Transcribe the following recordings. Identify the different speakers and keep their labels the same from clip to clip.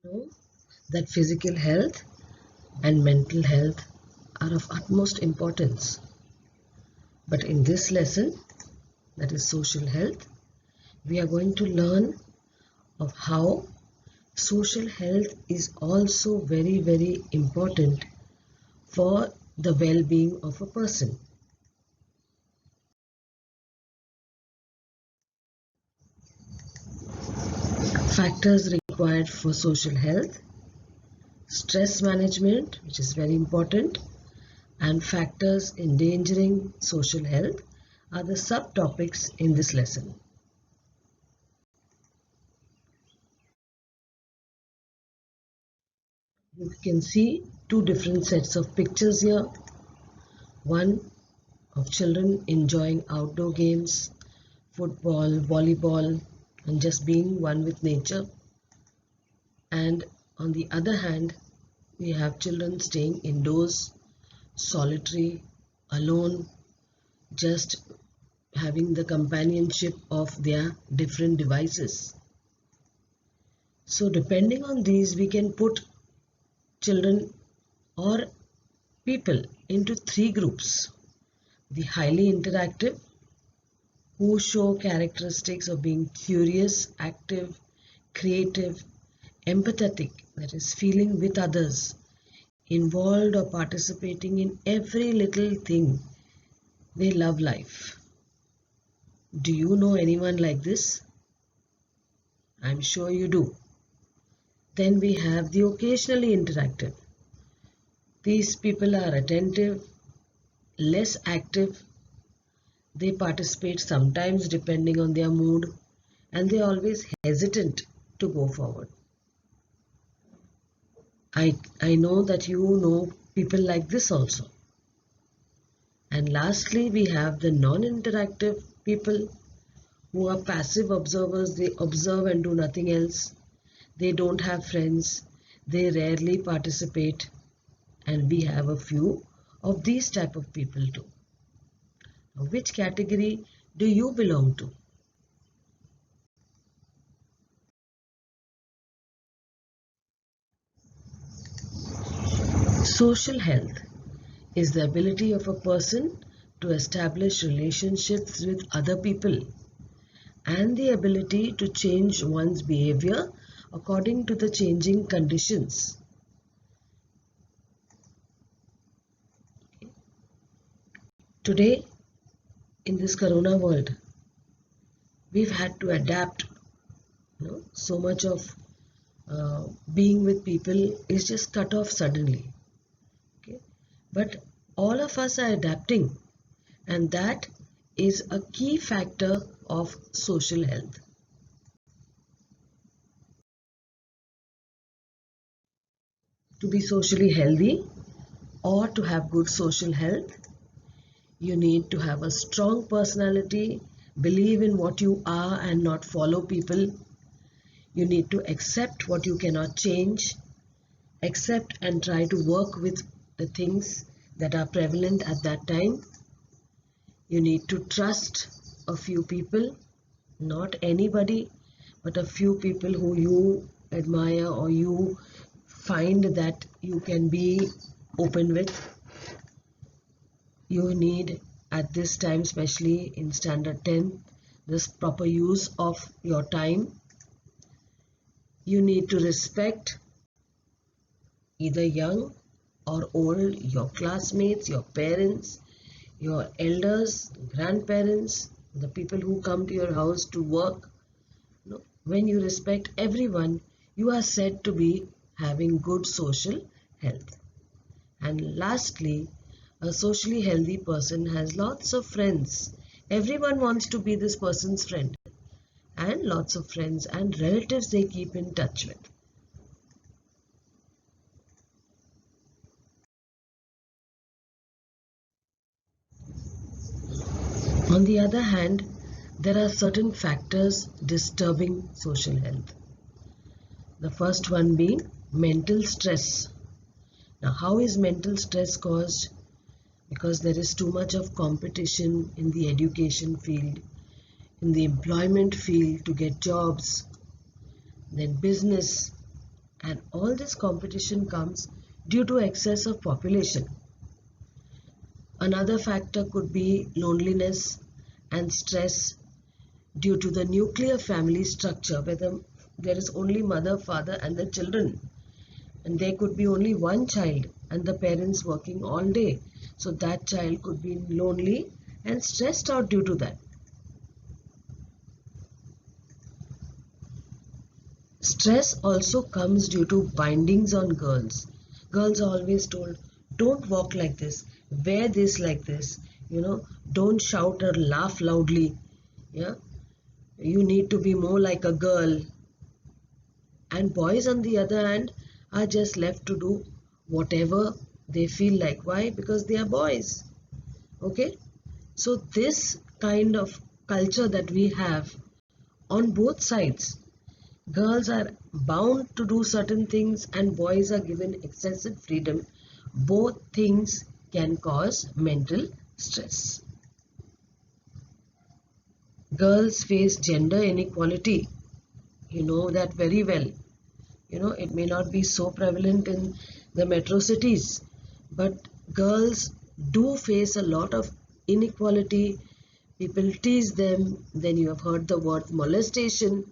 Speaker 1: Know that physical health and mental health are of utmost importance. But in this lesson, that is social health, we are going to learn of how social health is also very, very important for the well-being of a person. Factors required for social health: stress management, which is very important, and factors endangering social health are the subtopics in this lesson. You can see two different sets of pictures here. One of children enjoying outdoor games, football, volleyball, and just being one with nature. And on the other hand, we have children staying indoors, solitary, alone, just having the companionship of their different devices. So depending on these, we can put children or people into three groups: the highly interactive, who show characteristics of being curious, active, creative, empathetic, that is feeling with others, involved or participating in every little thing. They love life. Do you know anyone like this? I'm sure you do. Then we have the occasionally interactive. These people are attentive, less active. They participate sometimes depending on their mood, and they are always hesitant to go forward. I know that you know people like this also. And lastly, we have the non-interactive people who are passive observers. They observe and do nothing else. They don't have friends. They rarely participate. And we have a few of these type of people too. Now, which category do you belong to? Social health is the ability of a person to establish relationships with other people and the ability to change one's behavior according to the changing conditions. Today, in this corona world, we've had to adapt. So much of being with people is just cut off suddenly. Okay? But all of us are adapting, and that is a key factor of social health. To be socially healthy or to have good social health, you need to have a strong personality, believe in what you are and not follow people. You need to accept what you cannot change, accept and try to work with the things that are prevalent at that time. You need to trust a few people, not anybody, but a few people who you admire or you find that you can be open with. You need at this time, especially in standard 10, this proper use of your time. You need to respect either young or old, your classmates, your parents, your elders, grandparents, the people who come to your house to work. When you respect everyone, you are said to be having good social health. And lastly, a socially healthy person has lots of friends. Everyone wants to be this person's friend, and lots of friends and relatives they keep in touch with. On the other hand, there are certain factors disturbing social health. The first one being mental stress. Now, how is mental stress caused? Because there is too much of competition in the education field, in the employment field to get jobs, then business, And all this competition comes due to excess of population. Another factor could be loneliness and stress due to the nuclear family structure where there is only mother, father and the children. And there could be only one child and the parents working all day. So that child could be lonely and stressed out due to that. Stress also comes due to bindings on girls. Girls are always told, don't walk like this, wear this like this, don't shout or laugh loudly. Yeah, you need to be more like a girl. And boys on the other hand are just left to do whatever they feel like. Why? Because they are boys. Okay, so this kind of culture that we have on both sides, girls are bound to do certain things and boys are given excessive freedom. Both things can cause mental stress. Girls face gender inequality. You know that very well. It may not be so prevalent in the metro cities, but girls do face a lot of inequality. People tease them. Then you have heard the word molestation,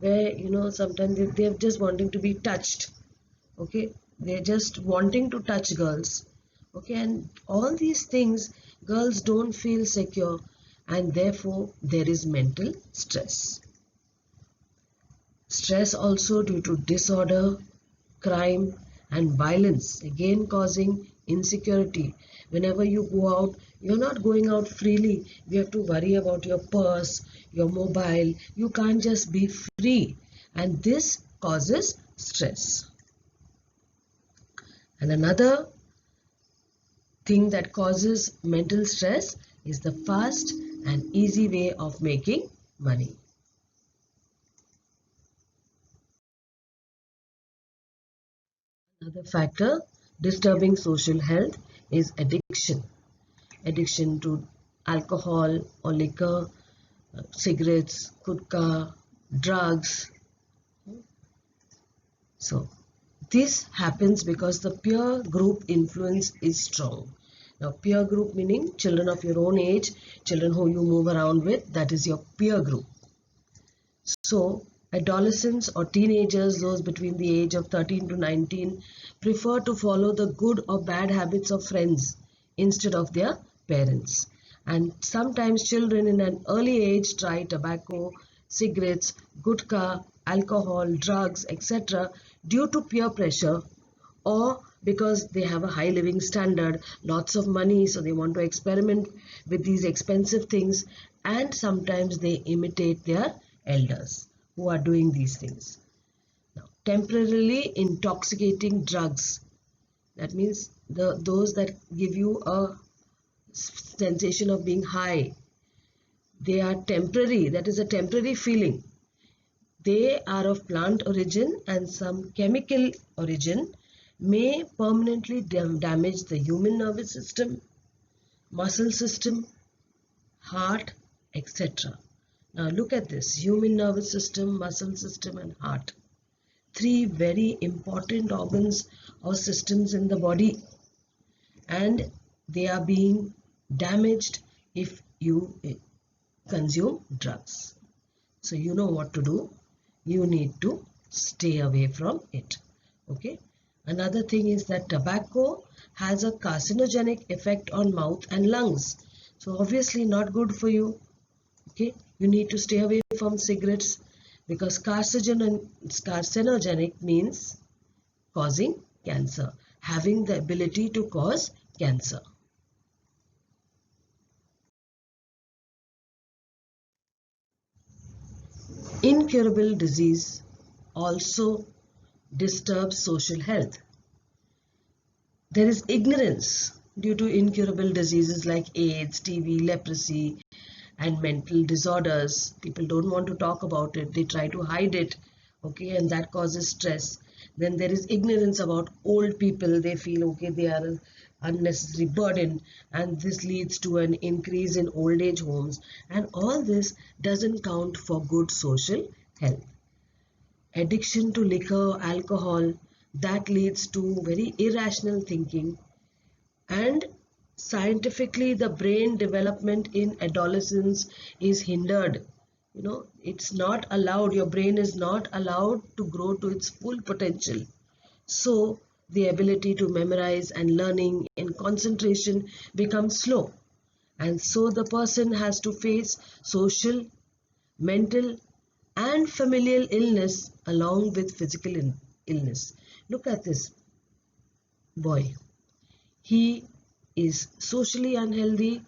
Speaker 1: where sometimes they're just wanting to be touched. Okay, they're just wanting to touch girls. Okay, and all these things, girls don't feel secure, and therefore there is mental stress. Stress also due to disorder, crime and violence, again causing insecurity. Whenever you go out, you're not going out freely. You have to worry about your purse, your mobile. You can't just be free. And this causes stress. And another thing that causes mental stress is the fast and easy way of making money. Another factor disturbing social health is addiction. Addiction to alcohol or liquor, cigarettes, gutka, drugs. So this happens because the peer group influence is strong. Now peer group meaning children of your own age, children who you move around with, that is your peer group. So adolescents or teenagers, those between the age of 13 to 19, prefer to follow the good or bad habits of friends instead of their parents. And sometimes children in an early age try tobacco, cigarettes, gutka, alcohol, drugs, etc. due to peer pressure or because they have a high living standard, lots of money, so they want to experiment with these expensive things, and sometimes they imitate their elders who are doing these things. Now, temporarily intoxicating drugs, that means those that give you a sensation of being high, they are temporary, that is a temporary feeling. They are of plant origin and some chemical origin, may permanently damage the human nervous system, muscle system, heart, etc. Now look at this: human nervous system, muscle system and heart. Three very important organs or systems in the body, and they are being damaged if you consume drugs. So you know what to do. You need to stay away from it. Okay. Another thing is that tobacco has a carcinogenic effect on mouth and lungs. So obviously not good for you. Okay. You need to stay away from cigarettes because carcinogenic means causing cancer, having the ability to cause cancer. Incurable disease also disturbs social health. There is ignorance due to incurable diseases like AIDS, TB, leprosy, and mental disorders. People don't want to talk about it. They try to hide it. Okay, and that causes stress. Then there is ignorance about old people. They feel, okay, they are an unnecessary burden, and this leads to an increase in old age homes. And all this doesn't count for good social health. addiction to liquor, alcohol, that leads to very irrational thinking. And scientifically, the brain development in adolescence is hindered. It's not allowed, your brain is not allowed to grow to its full potential. So the ability to memorize and learning and concentration becomes slow. And so the person has to face social, mental, and familial illness along with physical illness. Look at this boy. He is socially unhealthy,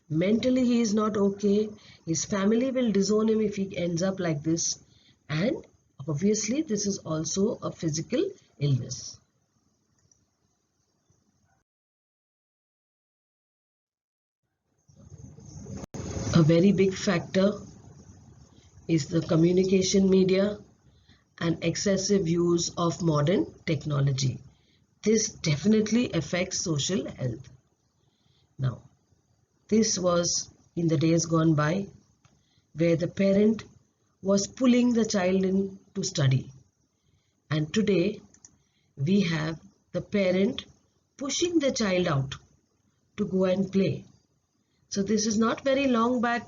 Speaker 1: mentally he is not okay, his family will disown him if he ends up like this, and obviously this is also a physical illness. A very big factor is the communication media and excessive use of modern technology. This definitely affects social health. Now, this was in the days gone by where the parent was pulling the child in to study. And today we have the parent pushing the child out to go and play. So this is not very long back,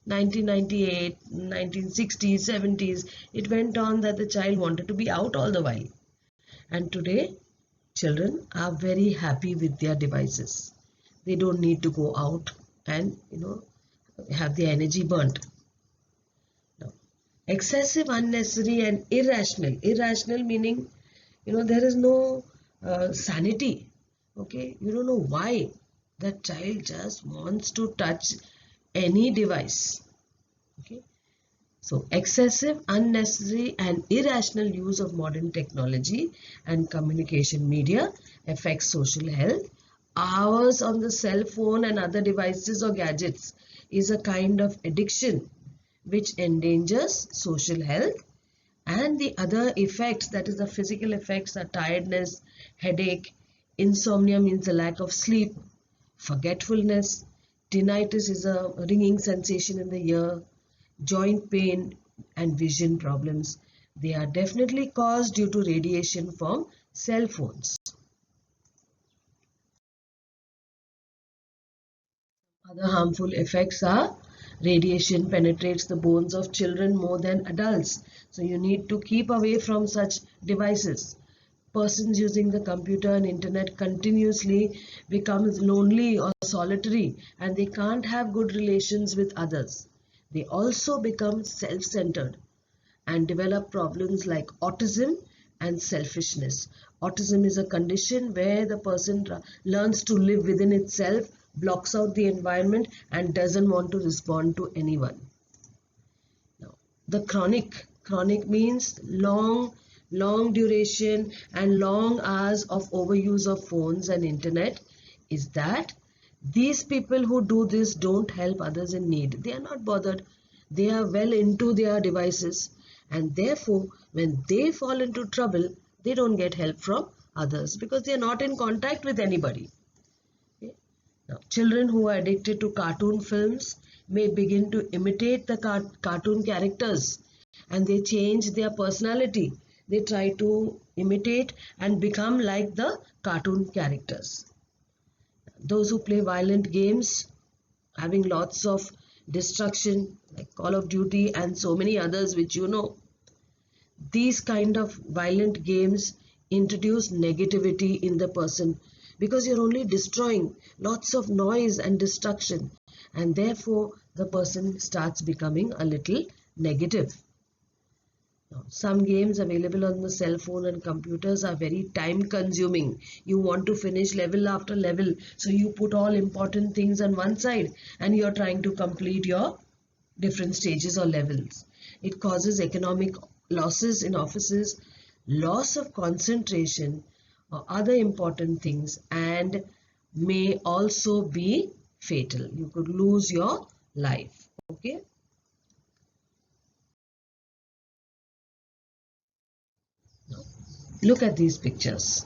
Speaker 1: 1998, 1960s, 70s. It went on that the child wanted to be out all the while. And today, children are very happy with their devices. They don't need to go out and, have the energy burnt. Now, excessive, unnecessary and irrational. Irrational meaning, there is no sanity. Okay, you don't know why that child just wants to touch any device. Okay, so excessive, unnecessary and irrational use of modern technology and communication media affects social health. Hours on the cell phone and other devices or gadgets is a kind of addiction which endangers social health. And the other effects, that is the physical effects, are tiredness, headache, insomnia means a lack of sleep, forgetfulness, tinnitus is a ringing sensation in the ear, joint pain and vision problems. They are definitely caused due to radiation from cell phones. Other harmful effects are radiation penetrates the bones of children more than adults. So you need to keep away from such devices. Persons using the computer and internet continuously becomes lonely or solitary and they can't have good relations with others. They also become self-centered and develop problems like autism and selfishness. Autism is a condition where the person learns to live within itself, blocks out the environment and doesn't want to respond to anyone. Now, the chronic means long duration and long hours of overuse of phones and internet, is that these people who do this don't help others in need. They are not bothered. They are well into their devices and therefore when they fall into trouble, they don't get help from others because they are not in contact with anybody. Okay? Now, children who are addicted to cartoon films may begin to imitate the cartoon characters and they change their personality. They try to imitate and become like the cartoon characters. Those who play violent games, having lots of destruction like Call of Duty and so many others which these kind of violent games introduce negativity in the person because you're only destroying, lots of noise and destruction, and therefore the person starts becoming a little negative. Now, some games available on the cell phone and computers are very time consuming. You want to finish level after level, so you put all important things on one side and you're trying to complete your different stages or levels. It causes economic losses in offices, loss of concentration or other important things, and may also be fatal. You could lose your life. Okay. Now, look at these pictures.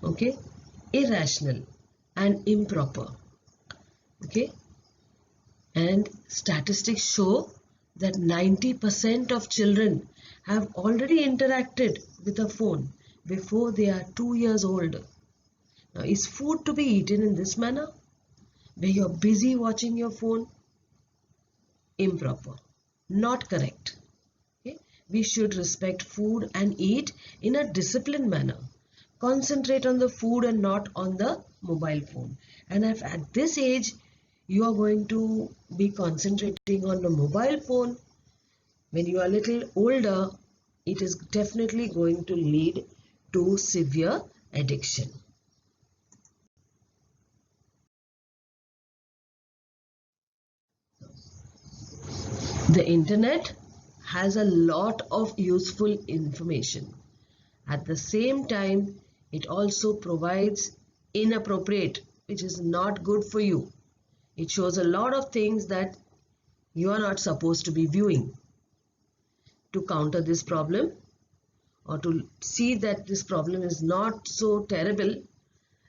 Speaker 1: Okay. Irrational and improper. Okay. And statistics show that 90% of children have already interacted with a phone before they are 2 years old. Now, is food to be eaten in this manner, where you're busy watching your phone? Improper, not correct. Okay? We should respect food and eat in a disciplined manner. Concentrate on the food and not on the mobile phone. And if at this age you are going to be concentrating on the mobile phone, when you are a little older, it is definitely going to lead to severe addiction. The internet has a lot of useful information. At the same time, it also provides inappropriate, which is not good for you. It shows a lot of things that you are not supposed to be viewing. To counter this problem, or to see that this problem is not so terrible,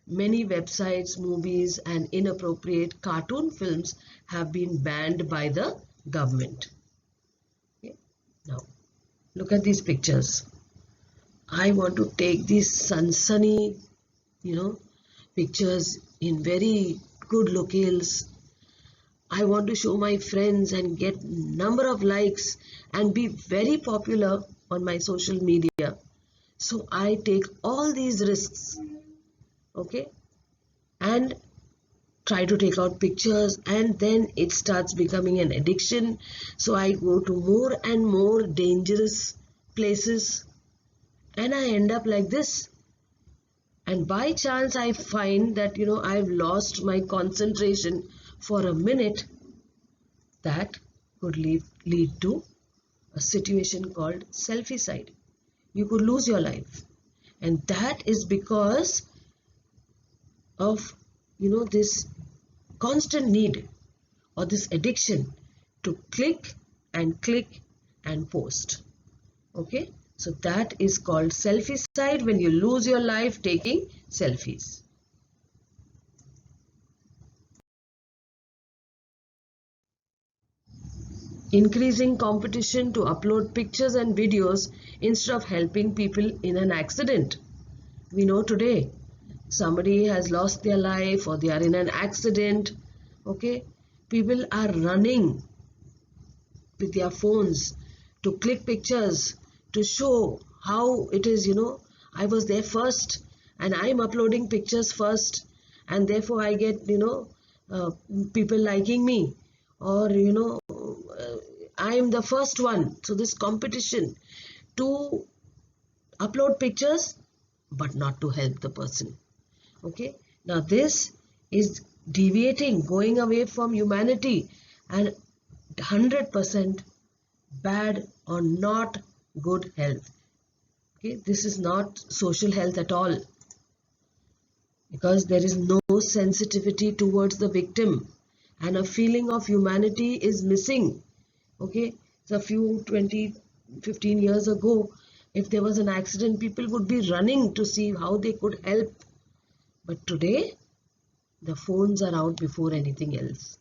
Speaker 1: many websites, movies, and inappropriate cartoon films have been banned by the government. Okay. Now, look at these pictures. I want to take these sunny, pictures in very good locales. I want to show my friends and get number of likes and be very popular on my social media. So I take all these risks, okay, and try to take out pictures, and then it starts becoming an addiction. So I go to more and more dangerous places and I end up like this. And by chance I find that I've lost my concentration for a minute. That could lead to a situation called selfie-cide. You could lose your life, and that is because of this constant need or this addiction to click and post. Okay, so that is called selfie-cide, when you lose your life taking selfies. Increasing competition to upload pictures and videos instead of helping people in an accident. We know today somebody has lost their life or they are in an accident. Okay, people are running with their phones to click pictures to show how it is, I was there first and I'm uploading pictures first, and therefore I get people liking me, or I am the first one. So this competition to upload pictures but not to help the person. Okay, now this is deviating, going away from humanity, and 100% bad or not good health. Okay, this is not social health at all, because there is no sensitivity towards the victim and a feeling of humanity is missing. Okay, so a few 15 years ago, if there was an accident, people would be running to see how they could help. But today, the phones are out before anything else.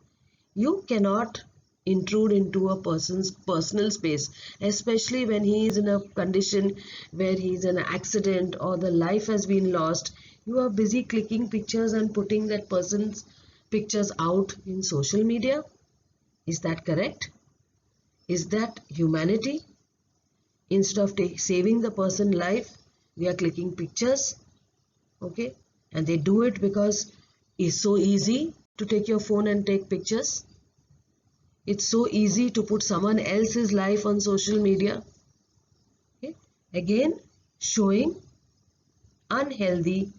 Speaker 1: You cannot intrude into a person's personal space, especially when he is in a condition where he is in an accident or the life has been lost. You are busy clicking pictures and putting that person's pictures out in social media. Is that correct? Is that humanity? Instead of saving the person's life, we are clicking pictures. Okay, and they do it because it's so easy to take your phone and take pictures. It's so easy to put someone else's life on social media. Okay? Again, showing unhealthy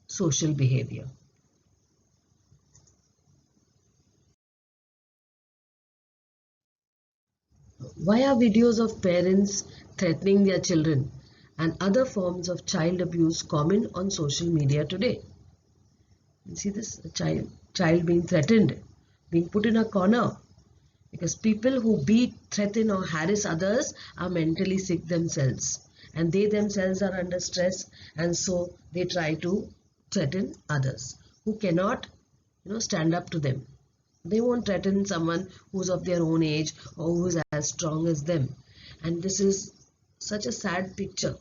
Speaker 1: social behavior. Why are videos of parents threatening their children and other forms of child abuse common on social media today? You see this, a child being threatened, being put in a corner, because people who beat, threaten or harass others are mentally sick themselves, and they themselves are under stress, and so they try to threaten others who cannot stand up to them. They won't threaten someone who's of their own age or who's as strong as them. And this is such a sad picture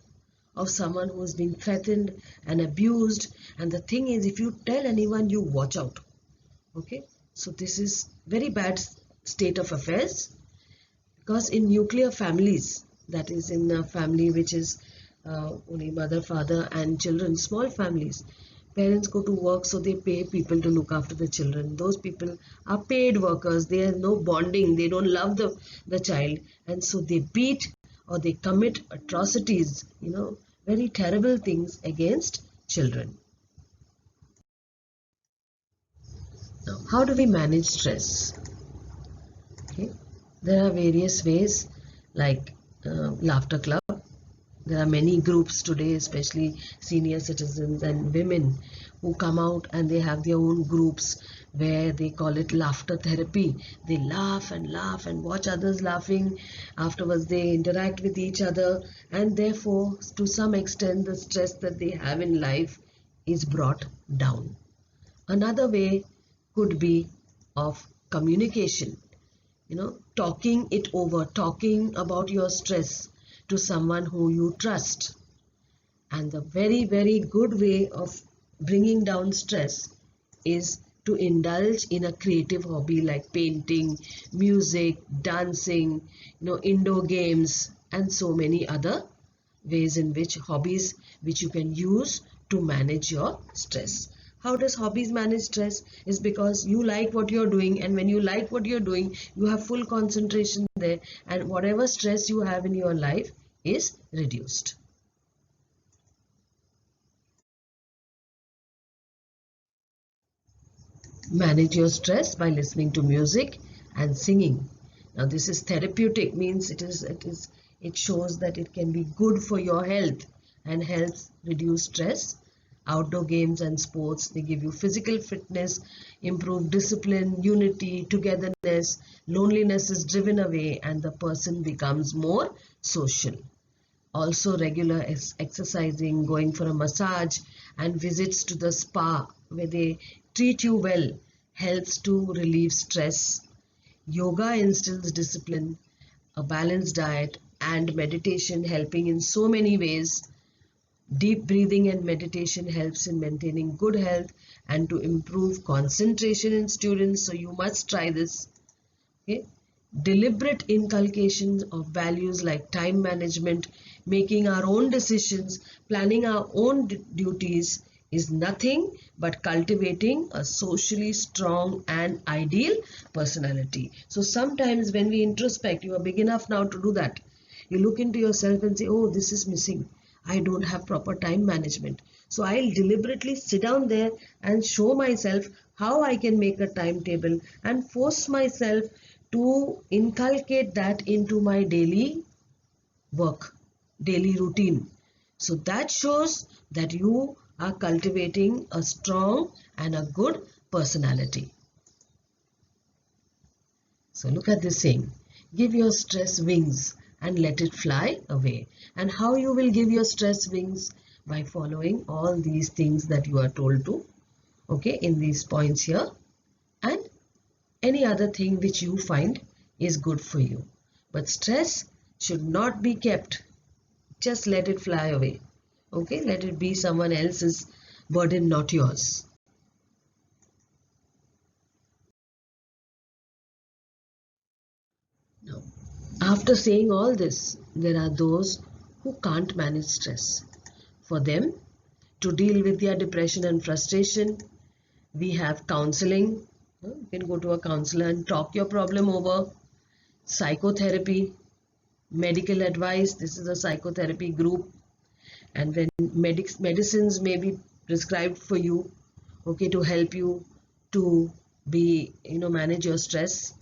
Speaker 1: of someone who is being threatened and abused. And the thing is, if you tell anyone, you watch out. Okay, so this is very bad state of affairs, because in nuclear families, that is in a family which is only mother, father and children, small families, parents go to work, so they pay people to look after the children. Those people are paid workers. They have no bonding. They don't love the child, and so they beat or they commit atrocities, very terrible things against children. Now, how do we manage stress? Okay, there are various ways, like laughter club. There are many groups today, especially senior citizens and women, who come out and they have their own groups where they call it laughter therapy. They laugh and watch others laughing. Afterwards, they interact with each other, and therefore, to some extent, the stress that they have in life is brought down. Another way could be of communication, talking it over, talking about your stress to someone who you trust. And the very, very good way of bringing down stress is to indulge in a creative hobby like painting, music, dancing, indoor games, and so many other ways in which hobbies which you can use to manage your stress. How does hobbies manage stress? Is because you like what you're doing, and when you like what you're doing, you have full concentration there, and whatever stress you have in your life is reduced. Manage your stress by listening to music and singing. Now this is therapeutic, means it shows that it can be good for your health and helps reduce stress. Outdoor games and sports, they give you physical fitness, improve discipline, unity, togetherness. Loneliness is driven away and the person becomes more social. Also regular exercising, going for a massage and visits to the spa where they treat you well helps to relieve stress. Yoga instills discipline, a balanced diet and meditation helping in so many ways. Deep breathing and meditation helps in maintaining good health and to improve concentration in students. So you must try this. Okay. Deliberate inculcation of values like time management, making our own decisions, planning our own duties is nothing but cultivating a socially strong and ideal personality. So sometimes when we introspect, you are big enough now to do that. You look into yourself and say, oh, this is missing. I don't have proper time management. So I'll deliberately sit down there and show myself how I can make a timetable and force myself to inculcate that into my daily work, daily routine. So that shows that you are cultivating a strong and a good personality. So look at this saying, give your stress wings and let it fly away. And how you will give your stress wings? By following all these things that you are told to, okay, in these points here, and any other thing which you find is good for you. But stress should not be kept. Just let it fly away. Okay, let it be someone else's burden, not yours. Now, after saying all this, there are those who can't manage stress. For them, to deal with their depression and frustration, we have counseling. You can go to a counselor and talk your problem over. Psychotherapy, medical advice. This is a psychotherapy group, and when medicines may be prescribed for you, okay, to help you to be, manage your stress.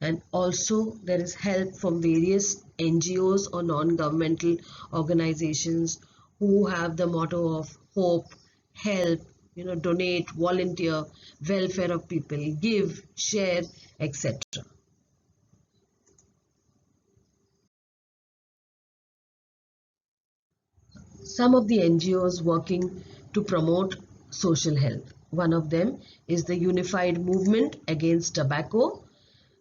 Speaker 1: And also there is help from various NGOs or non-governmental organizations who have the motto of hope, help, donate, volunteer, welfare of people, give, share, etc. Some of the NGOs working to promote social health. one of them is the Unified Movement Against Tobacco,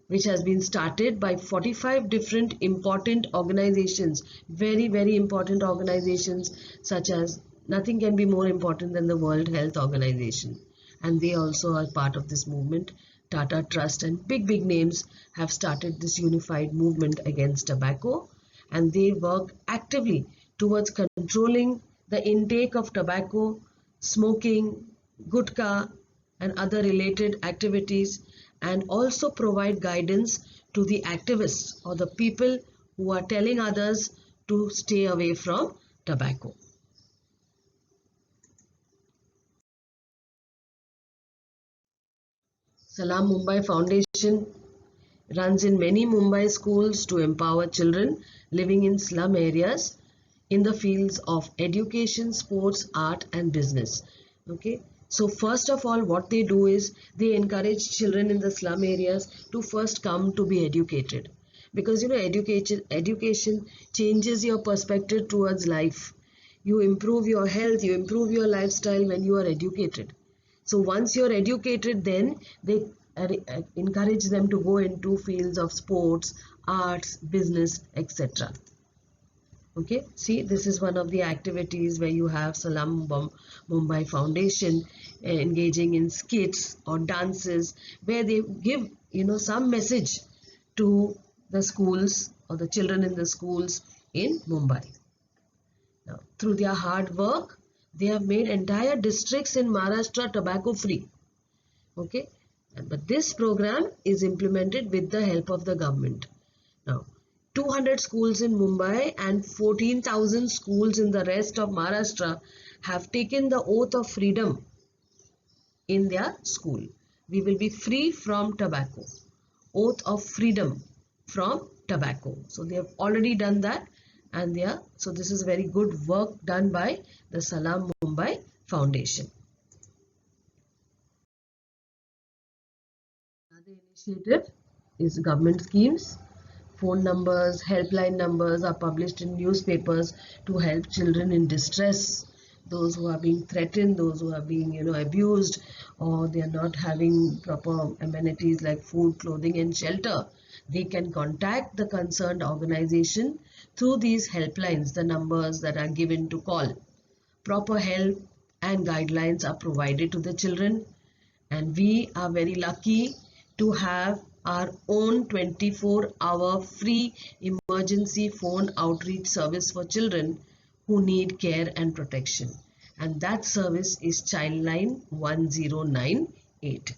Speaker 1: which has been started by 45 different important organizations, very, very important organizations, such as nothing can be more important than the World Health Organization. And they also are part of this movement. Tata Trust and big, big names have started this unified movement against tobacco, and they work actively towards controlling the intake of tobacco, smoking, gutka, and other related activities, and also provide guidance to the activists or the people who are telling others to stay away from tobacco. Salam Mumbai Foundation runs in many Mumbai schools to empower children living in slum areas in the fields of education, sports, art and business. Okay. So first of all, what they do is they encourage children in the slum areas to first come to be educated. Because education changes your perspective towards life. You improve your health, you improve your lifestyle when you are educated. So once you're educated, then they encourage them to go into fields of sports, arts, business, etc. Okay, see, this is one of the activities where you have Salam Mumbai Foundation engaging in skits or dances where they give, some message to the schools or the children in the schools in Mumbai. Now, through their hard work, they have made entire districts in Maharashtra tobacco free. Okay, but this program is implemented with the help of the government. Now, 200 schools in Mumbai and 14,000 schools in the rest of Maharashtra have taken the oath of freedom in their school. We will be free from tobacco. Oath of freedom from tobacco. So they have already done that, and so this is very good work done by the Salam Mumbai Foundation. Another initiative is government schemes. Phone numbers, helpline numbers are published in newspapers to help children in distress, those who are being threatened, those who are being, abused, or they are not having proper amenities like food, clothing and shelter. They can contact the concerned organization through these helplines, the numbers that are given to call. Proper help and guidelines are provided to the children, and we are very lucky to have our own 24-hour free emergency phone outreach service for children who need care and protection, and that service is Childline 1098.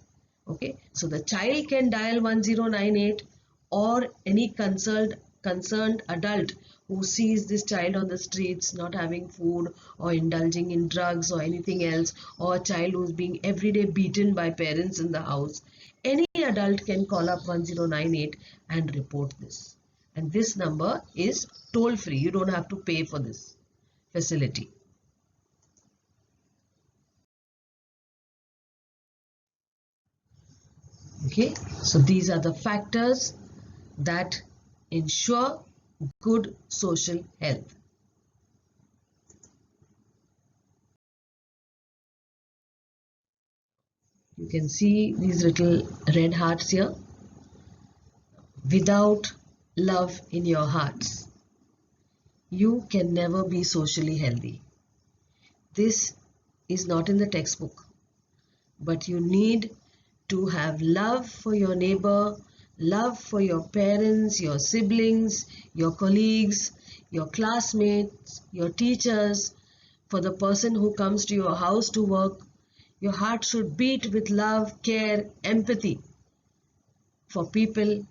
Speaker 1: Okay, so the child can dial 1098, or any concerned adult who sees this child on the streets not having food or indulging in drugs or anything else, or a child who's being everyday beaten by parents in the house, any adult can call up 1098 and report this. And this number is toll free. You don't have to pay for this facility. Okay, so these are the factors that ensure good social health. You can see these little red hearts here. Without love in your hearts, you can never be socially healthy. This is not in the textbook, but you need to have love for your neighbor, love for your parents, your siblings, your colleagues, your classmates, your teachers, for the person who comes to your house to work. Your heart should beat with love, care, empathy for people,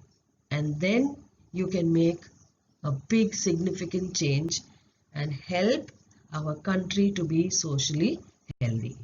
Speaker 1: and then you can make a big significant change and help our country to be socially healthy.